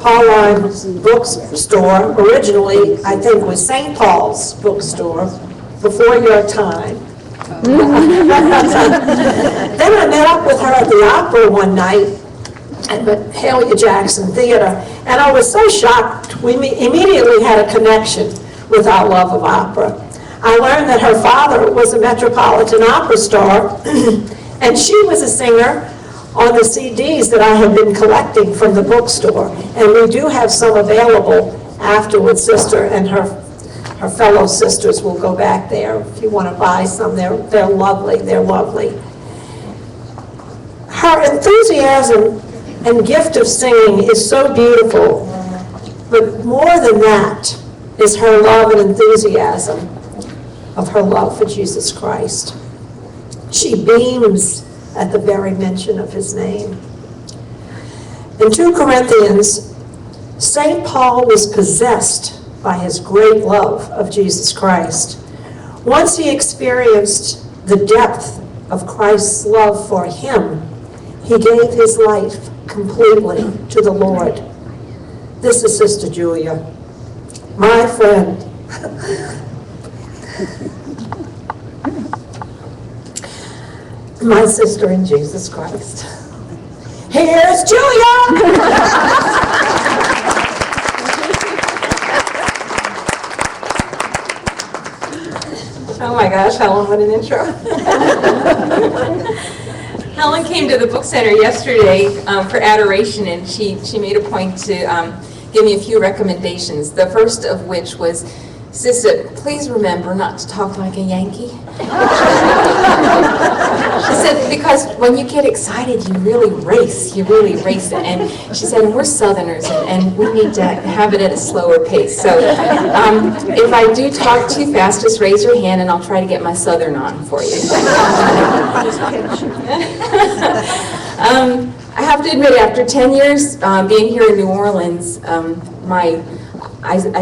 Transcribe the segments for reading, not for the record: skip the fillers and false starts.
Pauline's bookstore, originally, I think, was St. Paul's bookstore, before your time. Then I met up with her at the opera one night at the Mahalia Jackson Theater, and I was so shocked. We immediately had a connection with our love of opera. I learned that her father was a Metropolitan Opera star, and she was a singer on the CDs that I have been collecting from the bookstore. And we do have some available afterwards. Sister and her fellow sisters will go back there if you want to buy some. They're lovely. They're lovely. Her enthusiasm and gift of singing is so beautiful, but more than that is her love and enthusiasm of her love for Jesus Christ. She beams at the very mention of his name. In 2 Corinthians, St. Paul was possessed by his great love of Jesus Christ. Once he experienced the depth of Christ's love for him, he gave his life completely to the Lord. This is Sister Julia, my friend. My sister in Jesus Christ. Here's Julia! Oh my gosh, Helen, what an intro. Helen came to the book center yesterday for adoration, and she made a point to give me a few recommendations. The first of which was, Sissa, please remember not to talk like a Yankee. She said, because when you get excited, you really race it. And she said, and we're Southerners, and we need to have it at a slower pace. So if I do talk too fast, just raise your hand, and I'll try to get my Southern on for you. I have to admit, after 10 years being here in New Orleans, I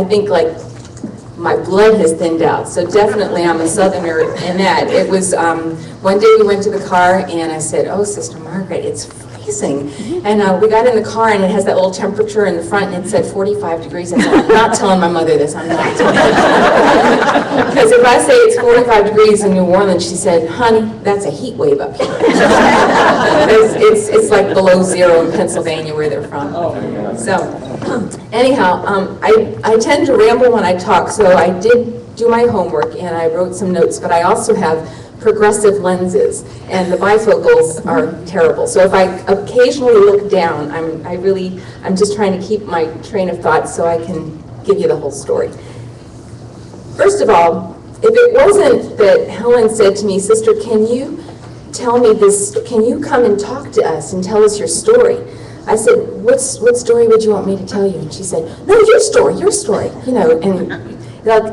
think like my blood has thinned out. So definitely I'm a Southerner in that. It was one day we went to the car and I said, oh, Sister Margaret, it's freezing. And we got in the car and it has that little temperature in the front and it said 45 degrees. I said, I'm not telling my mother this, I'm not telling her. Because if I say it's 45 degrees in New Orleans, she said, honey, that's a heat wave up here. It's like below zero in Pennsylvania where they're from. So anyhow, I tend to ramble when I talk, so I did do my homework and I wrote some notes, but I also have progressive lenses, and the bifocals are terrible. So if I occasionally look down, I'm just trying to keep my train of thought so I can give you the whole story. First of all, if it wasn't that Helen said to me, Sister, can you tell me this, can you come and talk to us and tell us your story? I said, what story would you want me to tell you? And she said, no, your story, you know, and like,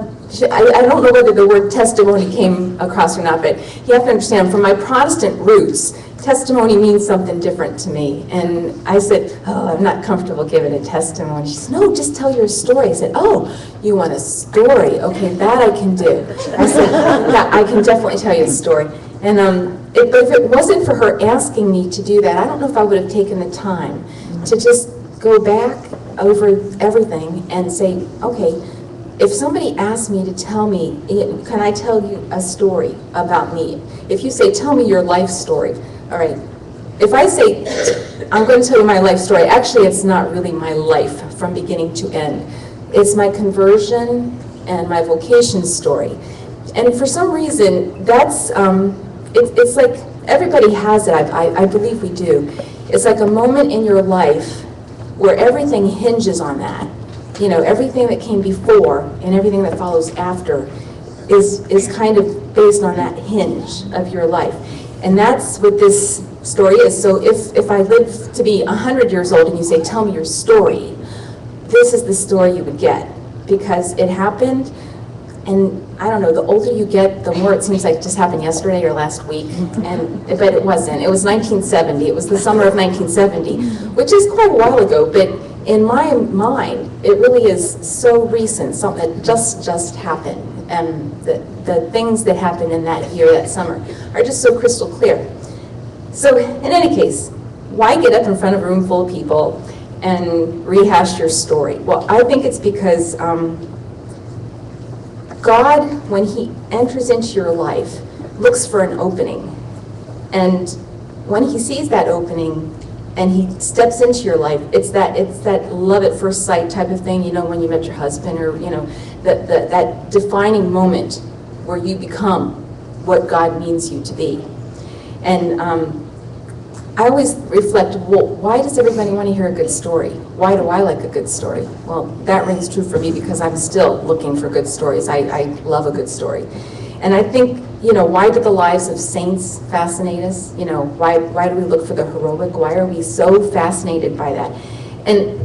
I don't know whether the word testimony came across or not, but you have to understand, from my Protestant roots, testimony means something different to me. And I said, oh, I'm not comfortable giving a testimony. She said, no, just tell your story. I said, oh, you want a story? Okay, that I can do. I said, yeah, I can definitely tell you a story. And if it wasn't for her asking me to do that, I don't know if I would have taken the time to just go back over everything and say, okay, if somebody asks me to tell me, can I tell you a story about me? If you say, tell me your life story, all right. If I say, I'm going to tell you my life story, actually it's not really my life from beginning to end. It's my conversion and my vocation story. And for some reason, that's, it's like everybody has it, I believe we do. It's like a moment in your life where everything hinges on that. You know, everything that came before and everything that follows after is kind of based on that hinge of your life. And that's what this story is. So if I live to be 100 years old and you say, tell me your story, this is the story you would get. Because it happened, and I don't know, the older you get, the more it seems like it just happened yesterday or last week. But it wasn't. It was 1970. It was the summer of 1970, which is quite a while ago, but in my mind, it really is so recent, something that just happened. And the things that happened in that year, that summer, are just so crystal clear. So in any case, why get up in front of a room full of people and rehash your story? Well, I think it's because God, when He enters into your life, looks for an opening. And when He sees that opening and He steps into your life, it's that love at first sight type of thing, when you met your husband, or, that defining moment where you become what God means you to be. And I always reflect, well, why does everybody want to hear a good story? Why do I like a good story? Well, that rings true for me because I'm still looking for good stories. I love a good story. And I think, why do the lives of saints fascinate us? Why do we look for the heroic? Why are we so fascinated by that? And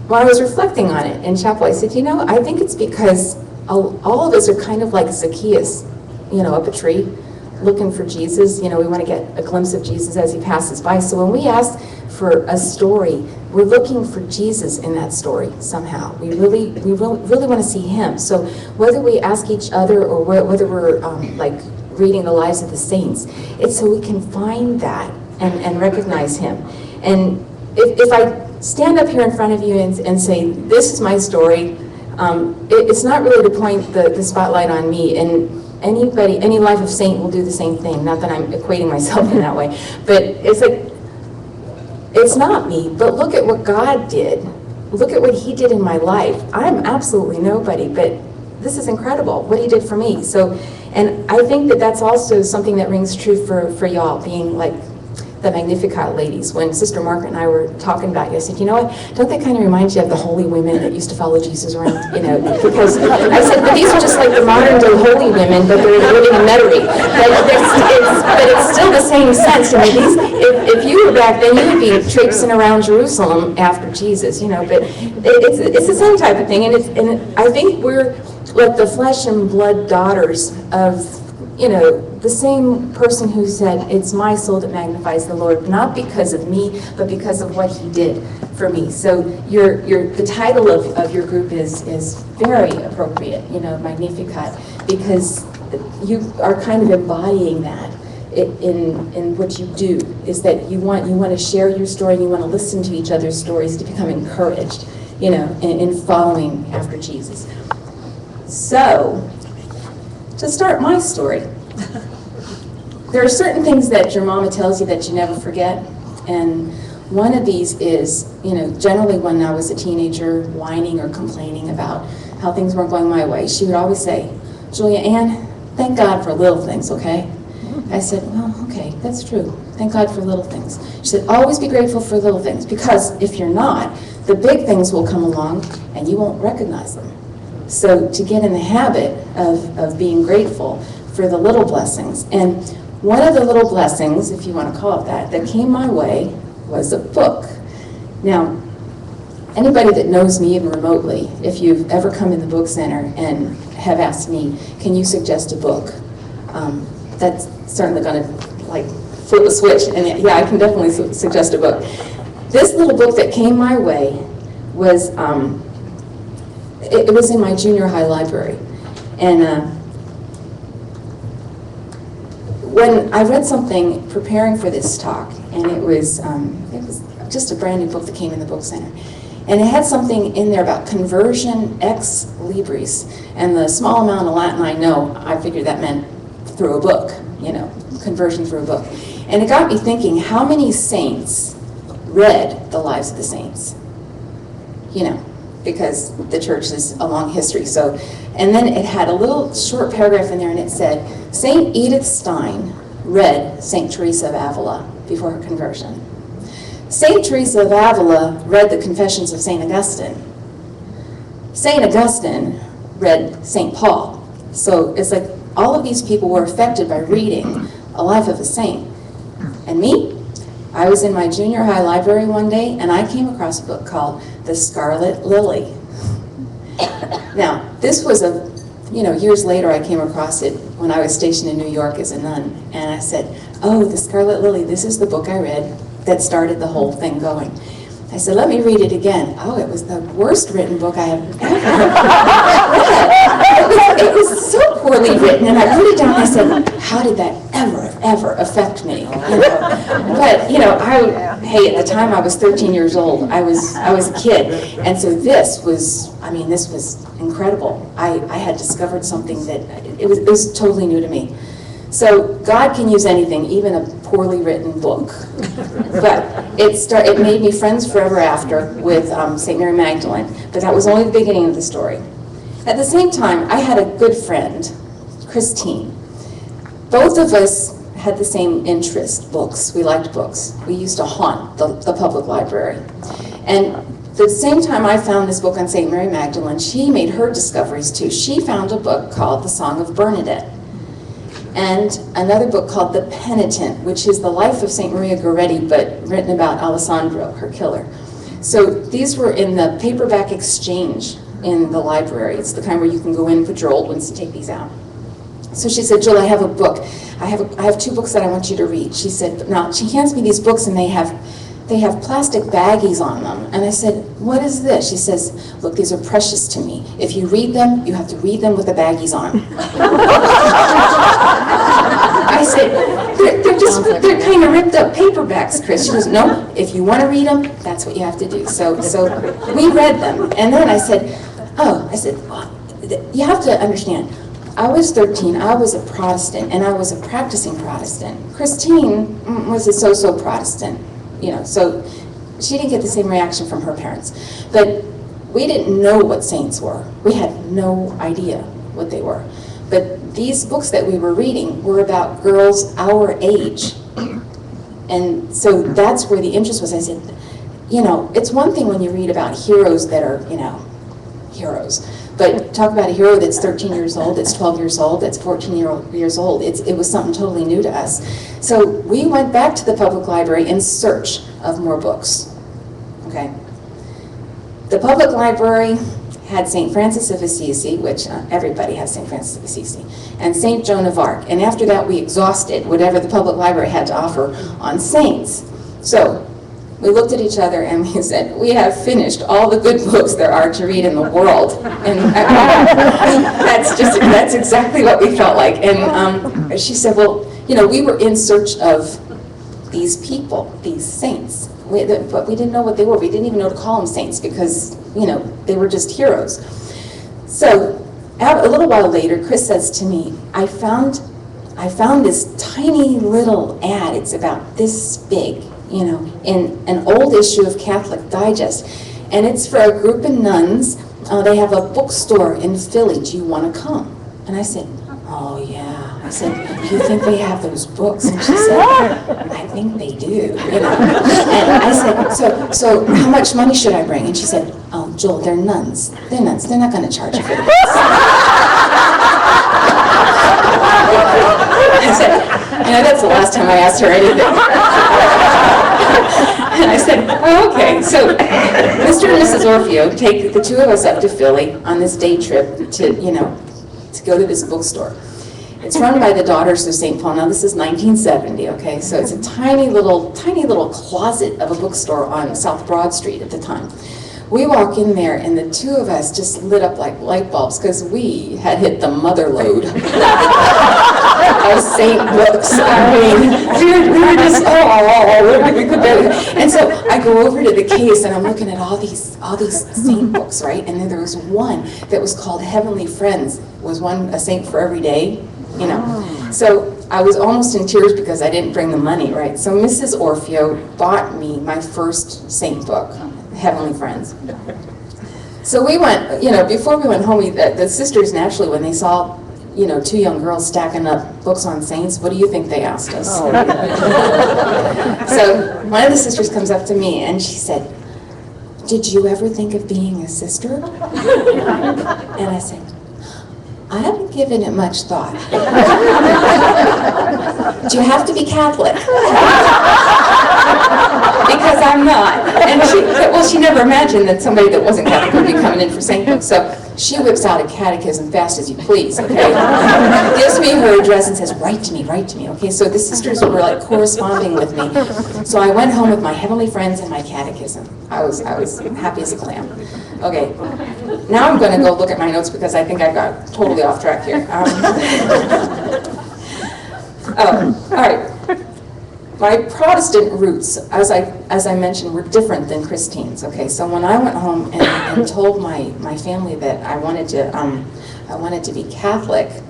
when I was reflecting on it in chapel, I said, I think it's because all of us are kind of like Zacchaeus, up a tree, looking for Jesus. We want to get a glimpse of Jesus as He passes by. So when we ask for a story, we're looking for Jesus in that story somehow. We really want to see Him. So whether we ask each other or whether we're reading the lives of the saints, it's so we can find that and recognize Him. And if I stand up here in front of you and say, this is my story, it's not really to point the spotlight on me. And any life of saint will do the same thing. Not that I'm equating myself in that way, but it's not me, but look at what God did. Look at what He did in my life. I'm absolutely nobody, but this is incredible, what He did for me. So, and I think that's also something that rings true for y'all, being like the Magnificat ladies. When Sister Margaret and I were talking about you, I said, what, don't they kind of remind you of the holy women that used to follow Jesus around, because I said, but these are just like the modern day holy women, but they're living in Metairie. But it's still the same sense. If you were back then, you would be traipsing around Jerusalem after Jesus, but it's the same type of thing. And I think we're like the flesh and blood daughters of, the same person who said, it's my soul that magnifies the Lord, not because of me, but because of what He did for me. So the title of your group is very appropriate, Magnificat, because you are kind of embodying that in what you do, is that you want to share your story, and you want to listen to each other's stories to become encouraged, in following after Jesus. So, to start my story, there are certain things that your mama tells you that you never forget, and one of these is, generally when I was a teenager whining or complaining about how things weren't going my way, she would always say, Julia Ann, thank God for little things, okay? I said, well, okay, that's true. Thank God for little things. She said, always be grateful for little things, because if you're not, the big things will come along and you won't recognize them. So to get in the habit of being grateful for the little blessings. And one of the little blessings, if you want to call it that came my way was a book. Now, anybody that knows me even remotely, if you've ever come in the book center and have asked me, can you suggest a book? That's certainly going to flip a switch. And yeah, I can definitely suggest a book. This little book that came my way was, it was in my junior high library. And when I read something preparing for this talk, and it was just a brand new book that came in the book center, and it had something in there about conversion ex libris, and the small amount of Latin I know, I figured that meant through a book, conversion through a book. And it got me thinking, how many saints read the lives of the saints? Because the church is a long history. So, and then it had a little short paragraph in there, and it said, St. Edith Stein read St. Teresa of Avila before her conversion. St. Teresa of Avila read the Confessions of St. Augustine. St. Augustine read St. Paul. So it's like all of these people were affected by reading a life of a saint. And me? I was in my junior high library one day, and I came across a book called The Scarlet Lily. Now, this was years later I came across it when I was stationed in New York as a nun, and I said, oh, The Scarlet Lily, this is the book I read that started the whole thing going. I said, let me read it again. Oh, it was the worst written book I have ever read. It was so poorly written, and I put it down and I said, how did that ever affect me. But, hey, at the time I was 13 years old. I was a kid. And so this was incredible. I had discovered something that it was totally new to me. So God can use anything, even a poorly written book. But it made me friends forever after with St. Mary Magdalene. But that was only the beginning of the story. At the same time, I had a good friend, Christine. Both of us had the same interest, books. We liked books. We used to haunt the public library. And the same time I found this book on St. Mary Magdalene, she made her discoveries too. She found a book called The Song of Bernadette, and another book called The Penitent, which is the life of St. Maria Goretti, but written about Alessandro, her killer. So these were in the paperback exchange in the library. It's the kind where you can go in, put your old ones, and take these out. So she said, Jill, I have a book. I have 2 books that I want you to read. She said, now, she hands me these books and they have plastic baggies on them. And I said, what is this? She says, look, these are precious to me. If you read them, you have to read them with the baggies on. I said, they're kind of ripped up paperbacks, Chris. She goes, no, if you want to read them, that's what you have to do. So we read them. And then I said, you have to understand, I was 13, I was a Protestant, and I was a practicing Protestant. Christine was a so-so Protestant, so she didn't get the same reaction from her parents. But we didn't know what saints were. We had no idea what they were. But these books that we were reading were about girls our age. And so that's where the interest was. I said, it's one thing when you read about heroes that are, heroes. But talk about a hero that's 13 years old, that's 12 years old, that's 14 years old. It was something totally new to us. So we went back to the public library in search of more books. Okay. The public library had St. Francis of Assisi, which everybody has St. Francis of Assisi, and St. Joan of Arc. And after that, we exhausted whatever the public library had to offer on saints. So we looked at each other and we said, we have finished all the good books there are to read in the world. And that's exactly what we felt like. And she said, well, we were in search of these people, these saints. But we didn't know what they were. We didn't even know to call them saints because, they were just heroes. So a little while later, Chris says to me, I found this tiny little ad. It's about this big, in an old issue of Catholic Digest. And it's for a group of nuns. They have a bookstore in Philly. Do you want to come? And I said, oh, yeah. I said, do you think they have those books? And she said, I think they do. And I said, so how much money should I bring? And she said, oh, Joel, they're nuns. They're nuns. They're not going to charge you for the books. I said, that's the last time I asked her anything. And I said, oh, okay. So Mr. and Mrs. Orfeo take the 2 of us up to Philly on this day trip to go to this bookstore. It's run by the Daughters of St. Paul. Now, this is 1970, okay? So it's a tiny little closet of a bookstore on South Broad Street at the time. We walk in there, and the 2 of us just lit up like light bulbs because we had hit the mother lode of Saint books. I mean, we were just, we could barely. And so I go over to the case, and I'm looking at all these saint books, right? And then there was one that was called Heavenly Friends. Was one a saint for every day? So I was almost in tears because I didn't bring the money, right? So Mrs. Orfeo bought me my first saint book, Heavenly Friends. So we went, before we went home, the sisters naturally, when they saw, 2 young girls stacking up books on saints, what do you think they asked us? Oh, yeah. So one of the sisters comes up to me and she said, did you ever think of being a sister? And I said, I haven't given it much thought. Do you have to be Catholic? Because I'm not. And she never imagined that somebody that wasn't Catholic would be coming in for sainthood. So she whips out a catechism fast as you please, okay? Gives me her address and says, write to me, okay? So the sisters were like corresponding with me. So I went home with my Heavenly Friends and my catechism. I was happy as a clam. Okay, now I'm going to go look at my notes because I think I got totally off track here. Oh, all right. My Protestant roots, as I mentioned, were different than Christine's. Okay, so when I went home and told my family that I wanted to be Catholic,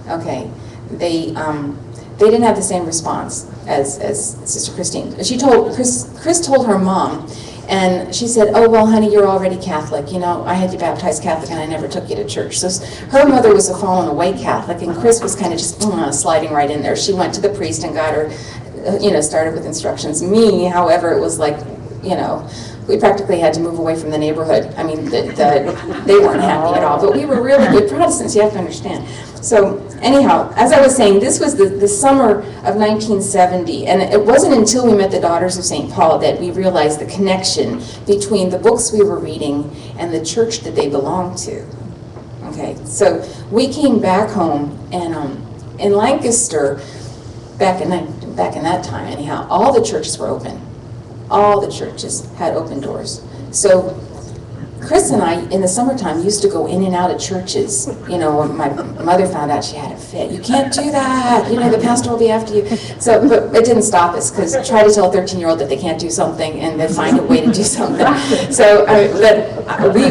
okay, they didn't have the same response as Sister Christine. She told Chris told her mom, and she said, "Oh well, honey, you're already Catholic. You know, I had you baptized Catholic, and I never took you to church." So her mother was a fallen away Catholic, and Chris was kind of just sliding right in there. She went to the priest and got her. Started with instructions. Me, however, it was like, we practically had to move away from the neighborhood. I mean, they weren't happy at all, but we were really good Protestants, you have to understand. So anyhow, as I was saying, this was the summer of 1970, and it wasn't until we met the Daughters of St. Paul that we realized the connection between the books we were reading and the church that they belonged to. Okay, so we came back home, and in Lancaster, back in that time anyhow, all the churches were open. All the churches had open doors. So Chris and I, in the summertime, used to go in and out of churches. When my mother found out she had a fit. You can't do that. The pastor will be after you. So, but it didn't stop us, because try to tell a 13-year-old that they can't do something and then find a way to do something. So, but we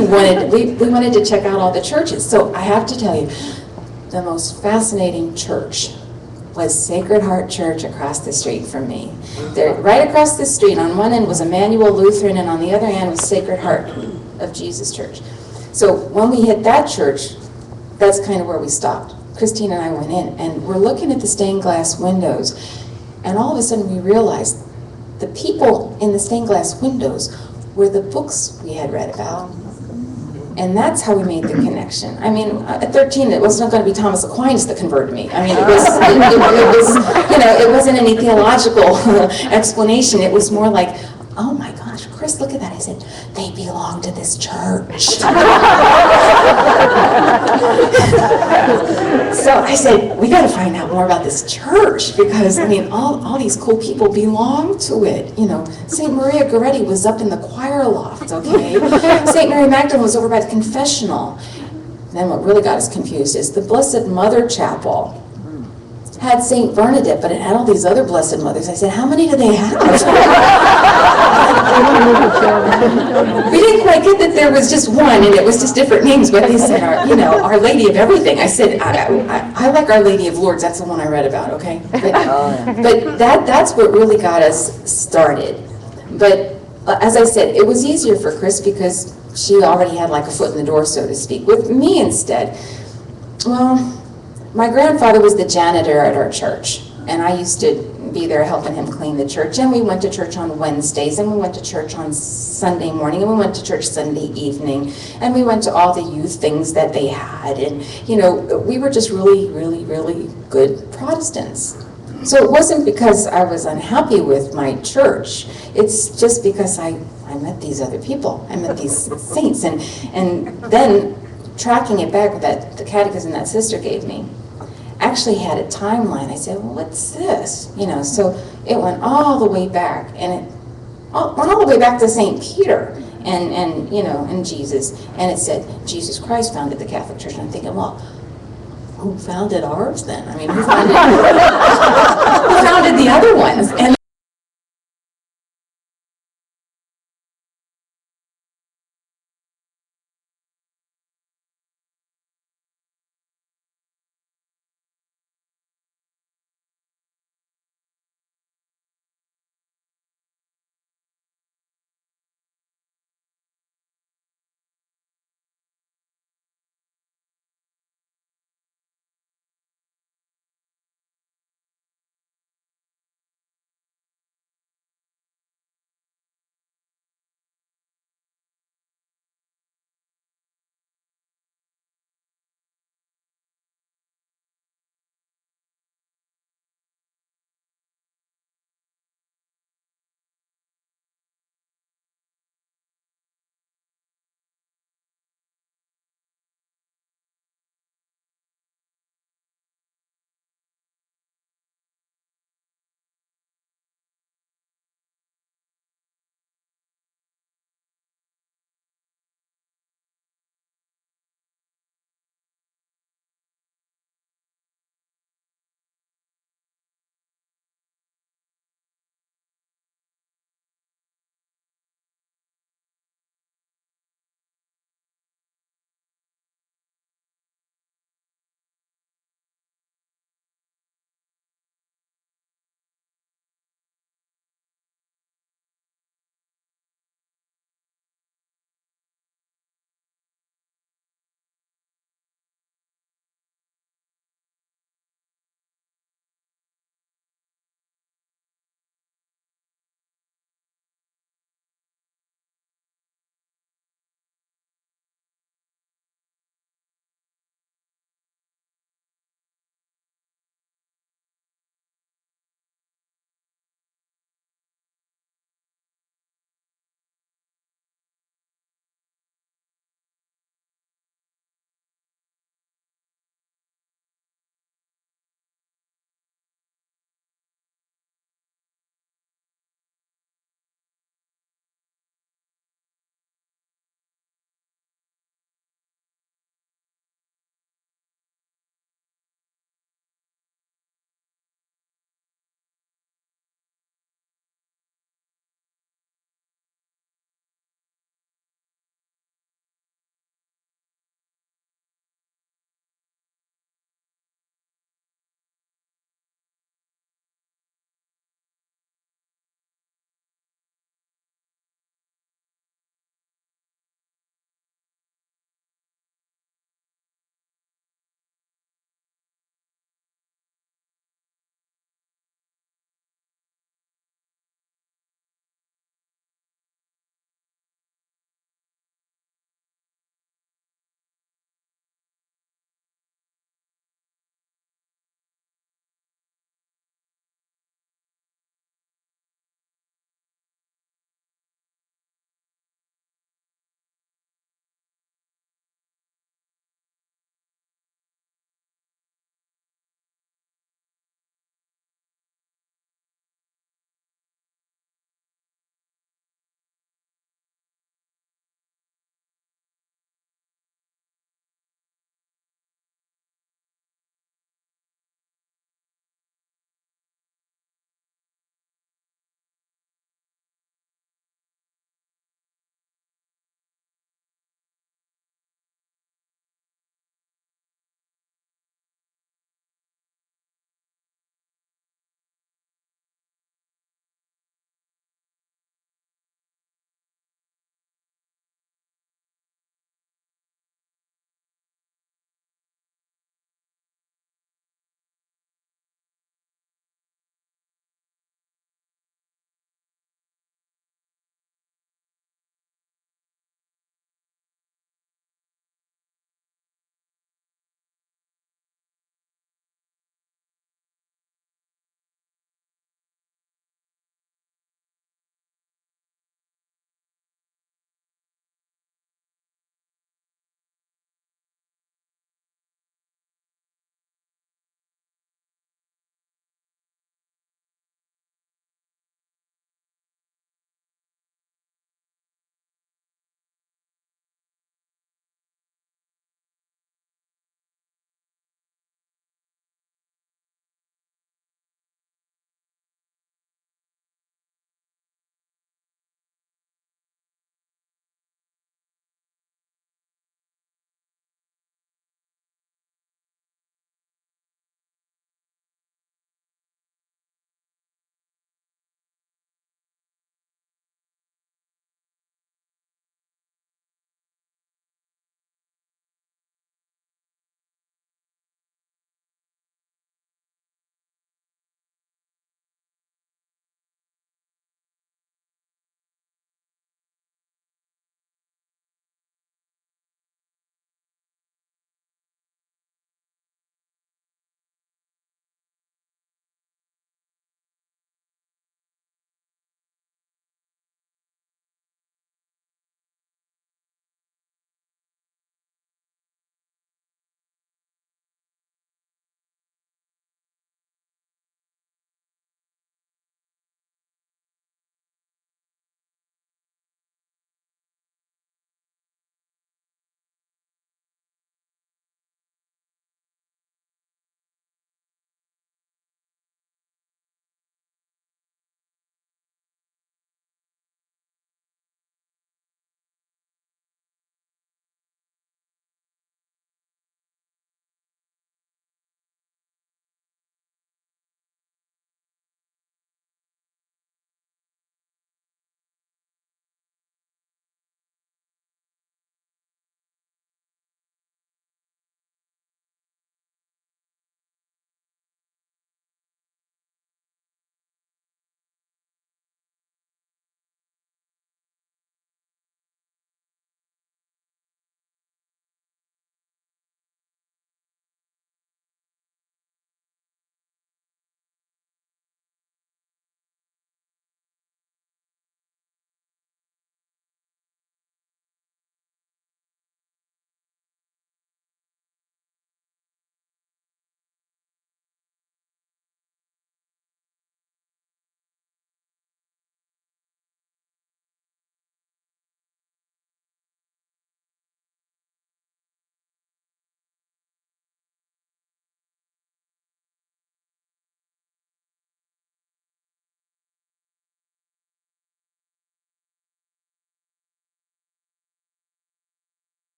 wanted to check out all the churches. So I have to tell you, the most fascinating church was Sacred Heart Church across the street from me. Right across the street, on one end was Emmanuel Lutheran, and on the other end was Sacred Heart of Jesus Church. So when we hit that church, that's kind of where we stopped. Christine and I went in, and we're looking at the stained glass windows, and all of a sudden we realized the people in the stained glass windows were the books we had read about. And that's how we made the connection. I mean, at 13, it wasn't going to be Thomas Aquinas that converted me. I mean, it wasn't any theological explanation. It was more like, oh my gosh, Chris, look at that. I said, they belong to this church. So I said, we got to find out more about this church, because, I mean, all these cool people belong to it. St. Maria Goretti was up in the choir loft, okay? St. Mary Magdalene was over by the confessional. Then what really got us confused is the Blessed Mother Chapel had St. Bernadette, but it had all these other Blessed Mothers. I said, how many do they have? We didn't quite get that there was just one, and it was just different names, but they said, Our Lady of Everything. I said, I like Our Lady of Lourdes. That's the one I read about, okay? But that's what really got us started. But as I said, it was easier for Chris because she already had like a foot in the door, so to speak. With me instead, well, my grandfather was the janitor at our church, and I used to be there helping him clean the church, and we went to church on Wednesdays, and we went to church on Sunday morning, and we went to church Sunday evening, and we went to all the youth things that they had, and we were just really, really, really good Protestants. So it wasn't because I was unhappy with my church, it's just because I met these other people, I met these saints, and then tracking it back that the catechism that sister gave me actually had a timeline. I said, well, what's this? So it went all the way back, and it went all the way back to St. Peter and Jesus, and it said Jesus Christ founded the Catholic Church. And I'm thinking, well, who founded ours then? I mean, who founded the other ones? And